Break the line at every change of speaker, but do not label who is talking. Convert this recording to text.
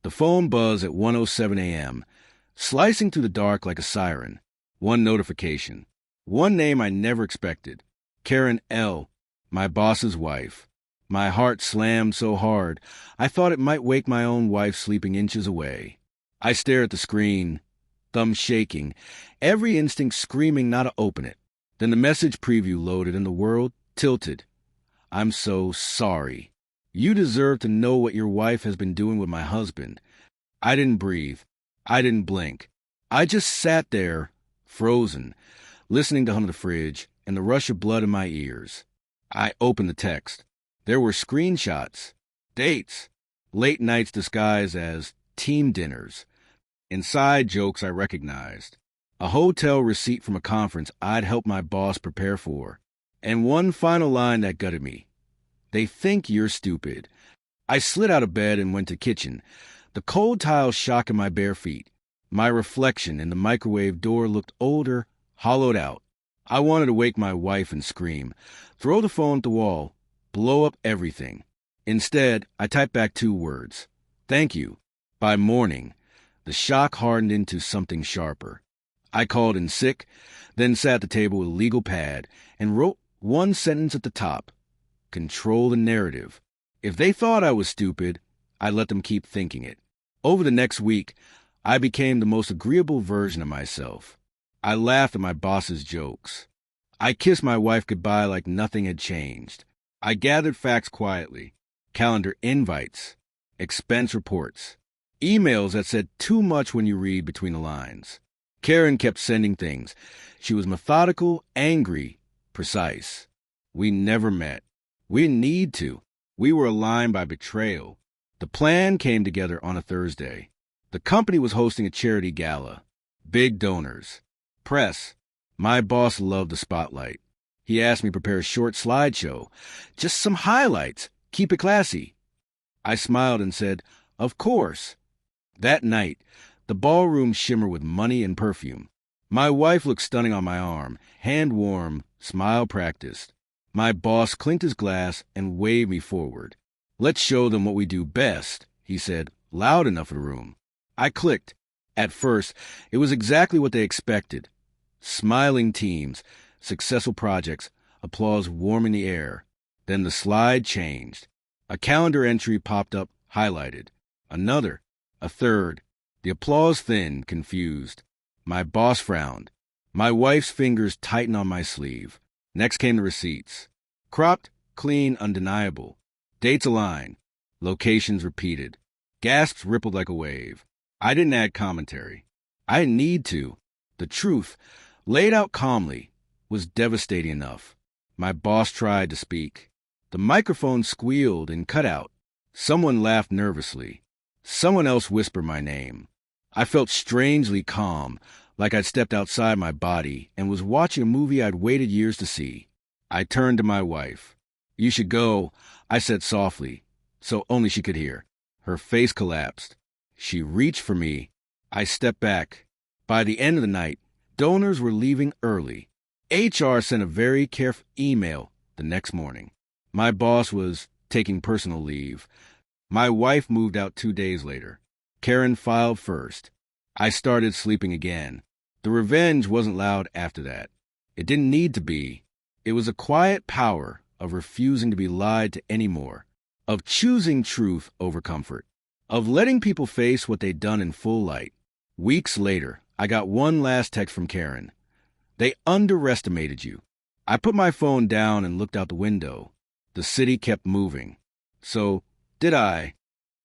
The phone buzzed at 1:07 a.m., slicing through the dark like a siren. One notification. One name I never expected. Karen L., my boss's wife. My heart slammed so hard, I thought it might wake my own wife sleeping inches away. I stared at the screen, thumb shaking, every instinct screaming not to open it. Then the message preview loaded and the world tilted. I'm so sorry. You deserve to know what your wife has been doing with my husband. I didn't breathe. I didn't blink. I just sat there, frozen, listening to Hunt the Fridge and the rush of blood in my ears. I opened the text. There were screenshots, dates, late nights disguised as team dinners, inside jokes I recognized, a hotel receipt from a conference I'd helped my boss prepare for, and one final line that gutted me. They think you're stupid. I slid out of bed and went to the kitchen, the cold tiles shocking my bare feet. My reflection in the microwave door looked older, hollowed out. I wanted to wake my wife and scream, throw the phone at the wall, blow up everything. Instead, I typed back 2 words. Thank you. By morning, the shock hardened into something sharper. I called in sick, then sat at the table with a legal pad and wrote one sentence at the top. Control the narrative. If they thought I was stupid, I'd let them keep thinking it. Over the next week, I became the most agreeable version of myself. I laughed at my boss's jokes. I kissed my wife goodbye like nothing had changed. I gathered facts quietly. Calendar invites, expense reports, emails that said too much when you read between the lines. Karen kept sending things. She was methodical, angry, precise. We never met. We didn't need to. We were aligned by betrayal. The plan came together on a Thursday. The company was hosting a charity gala. Big donors. Press. My boss loved the spotlight. He asked me to prepare a short slideshow. Just some highlights. Keep it classy. I smiled and said, of course. That night, the ballroom shimmered with money and perfume. My wife looked stunning on my arm, hand warm, smile practiced. My boss clinked his glass and waved me forward. Let's show them what we do best, he said, loud enough for the room. I clicked. At first, it was exactly what they expected. Smiling teams, successful projects, applause warm in the air. Then the slide changed. A calendar entry popped up, highlighted. Another. A third. The applause thinned, confused. My boss frowned. My wife's fingers tightened on my sleeve. Next came the receipts. Cropped, clean, undeniable. Dates aligned. Locations repeated. Gasps rippled like a wave. I didn't add commentary. I didn't need to. The truth, laid out calmly, was devastating enough. My boss tried to speak. The microphone squealed and cut out. Someone laughed nervously. Someone else whispered my name. I felt strangely calm, like I'd stepped outside my body and was watching a movie I'd waited years to see. I turned to my wife. You should go, I said softly, so only she could hear. Her face collapsed. She reached for me. I stepped back. By the end of the night, donors were leaving early. HR sent a very careful email the next morning. My boss was taking personal leave. My wife moved out 2 days later. Karen filed first. I started sleeping again. The revenge wasn't loud after that. It didn't need to be. It was a quiet power of refusing to be lied to anymore, of choosing truth over comfort, of letting people face what they'd done in full light. Weeks later, I got one last text from Karen. They underestimated you. I put my phone down and looked out the window. The city kept moving. So, did I.